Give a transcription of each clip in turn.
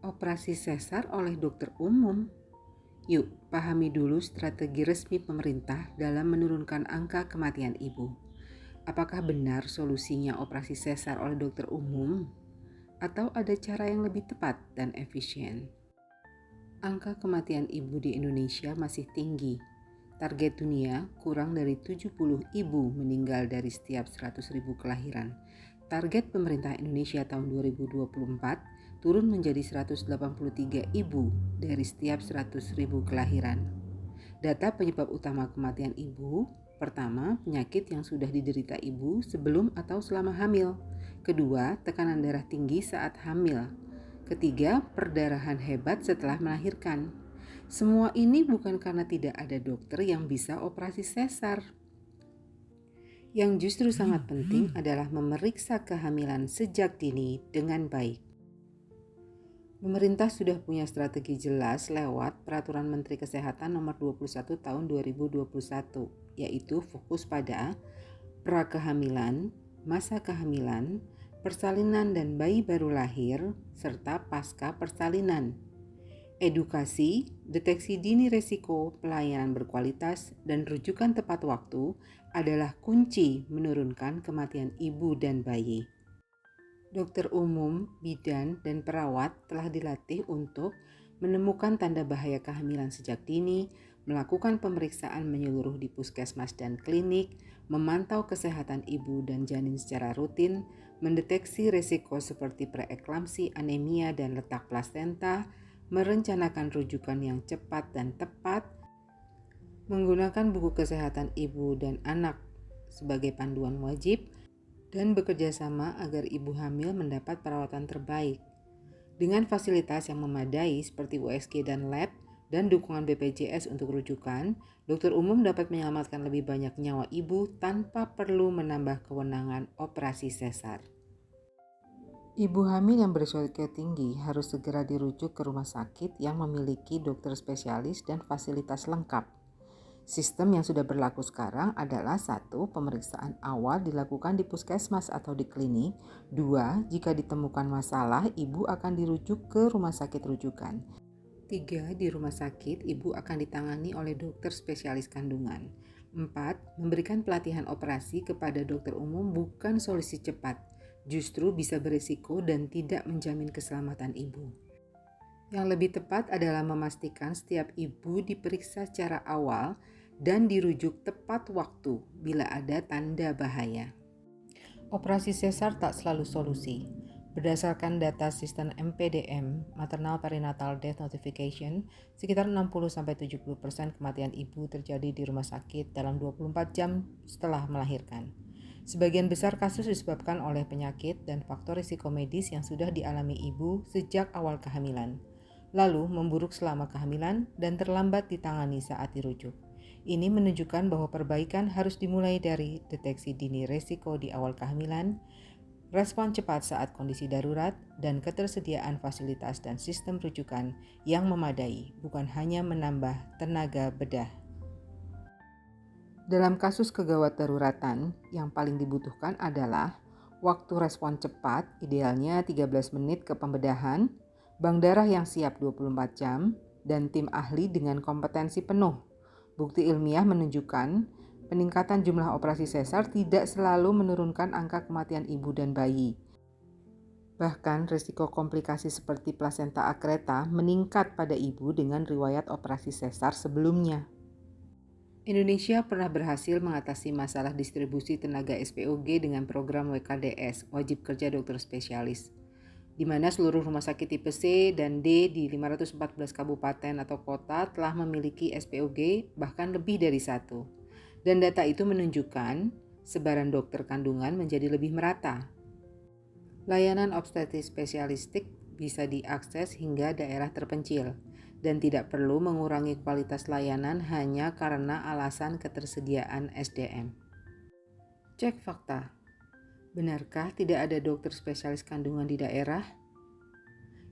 Operasi sesar oleh dokter umum. Yuk, pahami dulu strategi resmi pemerintah dalam menurunkan angka kematian ibu. Apakah benar solusinya operasi sesar oleh dokter umum? Atau ada cara yang lebih tepat dan efisien? Angka kematian ibu di Indonesia masih tinggi. Target dunia kurang dari 70 ibu meninggal dari setiap 100.000 kelahiran. Target pemerintah Indonesia tahun 2024 turun menjadi 183 ibu dari setiap 100.000 kelahiran. Data penyebab utama kematian ibu: pertama, penyakit yang sudah diderita ibu sebelum atau selama hamil. Kedua, tekanan darah tinggi saat hamil. Ketiga, perdarahan hebat setelah melahirkan. Semua ini bukan karena tidak ada dokter yang bisa operasi sesar. Yang justru sangat penting adalah memeriksa kehamilan sejak dini dengan baik. Pemerintah sudah punya strategi jelas lewat Peraturan Menteri Kesehatan Nomor 21 Tahun 2021, yaitu fokus pada prakehamilan, masa kehamilan, persalinan dan bayi baru lahir, serta pasca persalinan. Edukasi, deteksi dini risiko, pelayanan berkualitas, dan rujukan tepat waktu adalah kunci menurunkan kematian ibu dan bayi. Dokter umum, bidan, dan perawat telah dilatih untuk menemukan tanda bahaya kehamilan sejak dini, melakukan pemeriksaan menyeluruh di puskesmas dan klinik, memantau kesehatan ibu dan janin secara rutin, mendeteksi risiko seperti preeklamsi, anemia, dan letak plasenta, merencanakan rujukan yang cepat dan tepat, menggunakan buku kesehatan ibu dan anak sebagai panduan wajib, dan bekerja sama agar ibu hamil mendapat perawatan terbaik. Dengan fasilitas yang memadai seperti USG dan lab dan dukungan BPJS untuk rujukan, dokter umum dapat menyelamatkan lebih banyak nyawa ibu tanpa perlu menambah kewenangan operasi sesar. Ibu hamil yang berisiko tinggi harus segera dirujuk ke rumah sakit yang memiliki dokter spesialis dan fasilitas lengkap. Sistem yang sudah berlaku sekarang adalah: 1. Pemeriksaan awal dilakukan di puskesmas atau di klinik. 2. Jika ditemukan masalah, ibu akan dirujuk ke rumah sakit rujukan. 3. Di rumah sakit, ibu akan ditangani oleh dokter spesialis kandungan. 4. Memberikan pelatihan operasi kepada dokter umum bukan solusi cepat, justru bisa berisiko dan tidak menjamin keselamatan ibu. Yang lebih tepat adalah memastikan setiap ibu diperiksa secara awal dan dirujuk tepat waktu bila ada tanda bahaya. Operasi sesar tak selalu solusi. Berdasarkan data sistem MPDM, Maternal Perinatal Death Notification, sekitar 60-70% kematian ibu terjadi di rumah sakit dalam 24 jam setelah melahirkan. Sebagian besar kasus disebabkan oleh penyakit dan faktor risiko medis yang sudah dialami ibu sejak awal kehamilan, lalu memburuk selama kehamilan dan terlambat ditangani saat dirujuk. Ini menunjukkan bahwa perbaikan harus dimulai dari deteksi dini risiko di awal kehamilan, respon cepat saat kondisi darurat, dan ketersediaan fasilitas dan sistem rujukan yang memadai, bukan hanya menambah tenaga bedah. Dalam kasus kegawat daruratan, yang paling dibutuhkan adalah waktu respon cepat, idealnya 13 menit ke pembedahan, bank darah yang siap 24 jam, dan tim ahli dengan kompetensi penuh. Bukti ilmiah menunjukkan peningkatan jumlah operasi sesar tidak selalu menurunkan angka kematian ibu dan bayi. Bahkan risiko komplikasi seperti plasenta akreta meningkat pada ibu dengan riwayat operasi sesar sebelumnya. Indonesia pernah berhasil mengatasi masalah distribusi tenaga SPOG dengan program WKDS, Wajib Kerja Dokter Spesialis, di mana seluruh rumah sakit tipe C dan D di 514 kabupaten atau kota telah memiliki SPOG, bahkan lebih dari satu. Dan data itu menunjukkan sebaran dokter kandungan menjadi lebih merata. Layanan obstetrik spesialistik bisa diakses hingga daerah terpencil dan tidak perlu mengurangi kualitas layanan hanya karena alasan ketersediaan SDM. Cek fakta. Benarkah tidak ada dokter spesialis kandungan di daerah?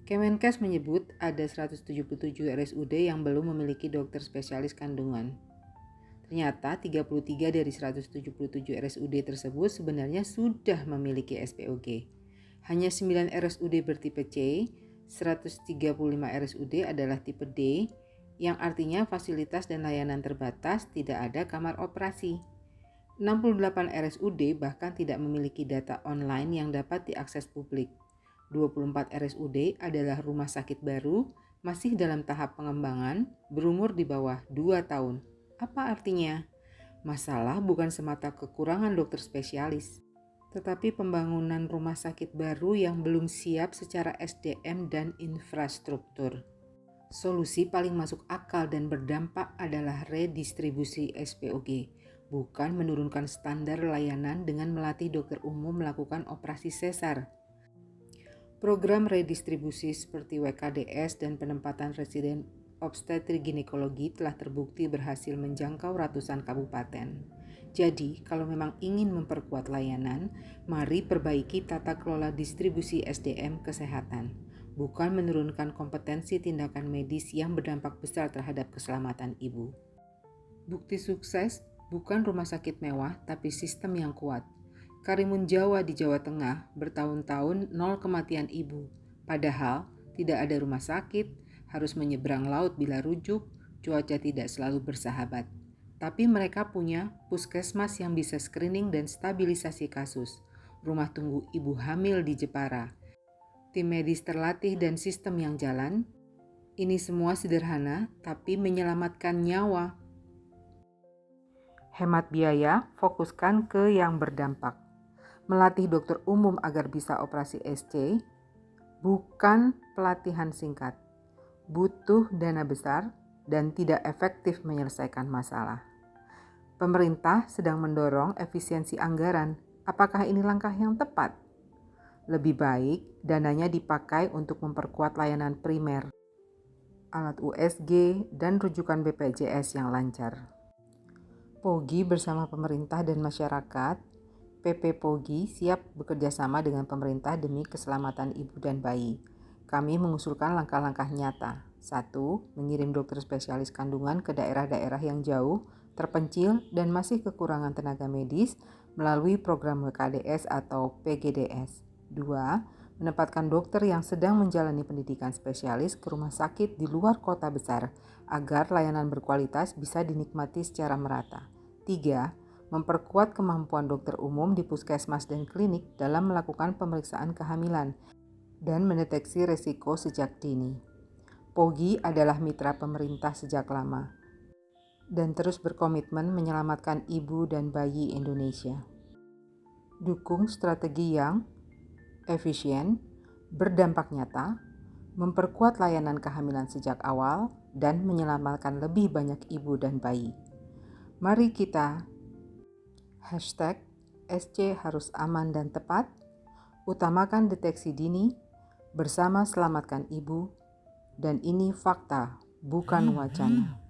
Kemenkes menyebut ada 177 RSUD yang belum memiliki dokter spesialis kandungan. Ternyata 33 dari 177 RSUD tersebut sebenarnya sudah memiliki SPOG. Hanya 9 RSUD bertipe C, 135 RSUD adalah tipe D, yang artinya fasilitas dan layanan terbatas, tidak ada kamar operasi. 68 RSUD bahkan tidak memiliki data online yang dapat diakses publik. 24 RSUD adalah rumah sakit baru, masih dalam tahap pengembangan, berumur di bawah 2 tahun. Apa artinya? Masalah bukan semata kekurangan dokter spesialis, tetapi pembangunan rumah sakit baru yang belum siap secara SDM dan infrastruktur. Solusi paling masuk akal dan berdampak adalah redistribusi SPOG, bukan menurunkan standar layanan dengan melatih dokter umum melakukan operasi sesar. Program redistribusi seperti WKDS dan penempatan residen obstetrik ginekologi telah terbukti berhasil menjangkau ratusan kabupaten. Jadi, kalau memang ingin memperkuat layanan, mari perbaiki tata kelola distribusi SDM kesehatan, bukan menurunkan kompetensi tindakan medis yang berdampak besar terhadap keselamatan ibu. Bukti sukses bukan rumah sakit mewah, tapi sistem yang kuat. Karimun Jawa di Jawa Tengah bertahun-tahun 0 kematian ibu, padahal tidak ada rumah sakit, harus menyeberang laut bila rujuk, cuaca tidak selalu bersahabat. Tapi mereka punya puskesmas yang bisa screening dan stabilisasi kasus, rumah tunggu ibu hamil di Jepara, tim medis terlatih dan sistem yang jalan. Ini semua sederhana, tapi menyelamatkan nyawa. Hemat biaya, fokuskan ke yang berdampak. Melatih dokter umum agar bisa operasi SC, bukan pelatihan singkat. Butuh dana besar dan tidak efektif menyelesaikan masalah. Pemerintah sedang mendorong efisiensi anggaran. Apakah ini langkah yang tepat? Lebih baik dananya dipakai untuk memperkuat layanan primer, alat USG, dan rujukan BPJS yang lancar. POGI bersama pemerintah dan masyarakat, PP POGI siap bekerja sama dengan pemerintah demi keselamatan ibu dan bayi. Kami mengusulkan langkah-langkah nyata. 1. Mengirim dokter spesialis kandungan ke daerah-daerah yang jauh, terpencil, dan masih kekurangan tenaga medis melalui program WKDS atau PGDS. 2. Menempatkan dokter yang sedang menjalani pendidikan spesialis ke rumah sakit di luar kota besar agar layanan berkualitas bisa dinikmati secara merata. 3. Memperkuat kemampuan dokter umum di puskesmas dan klinik dalam melakukan pemeriksaan kehamilan dan mendeteksi risiko sejak dini. POGI adalah mitra pemerintah sejak lama dan terus berkomitmen menyelamatkan ibu dan bayi Indonesia. Dukung strategi yang efisien, berdampak nyata, memperkuat layanan kehamilan sejak awal, dan menyelamatkan lebih banyak ibu dan bayi. Mari kita #SC harus aman dan tepat, utamakan deteksi dini, bersama selamatkan ibu, dan ini fakta, bukan wacana.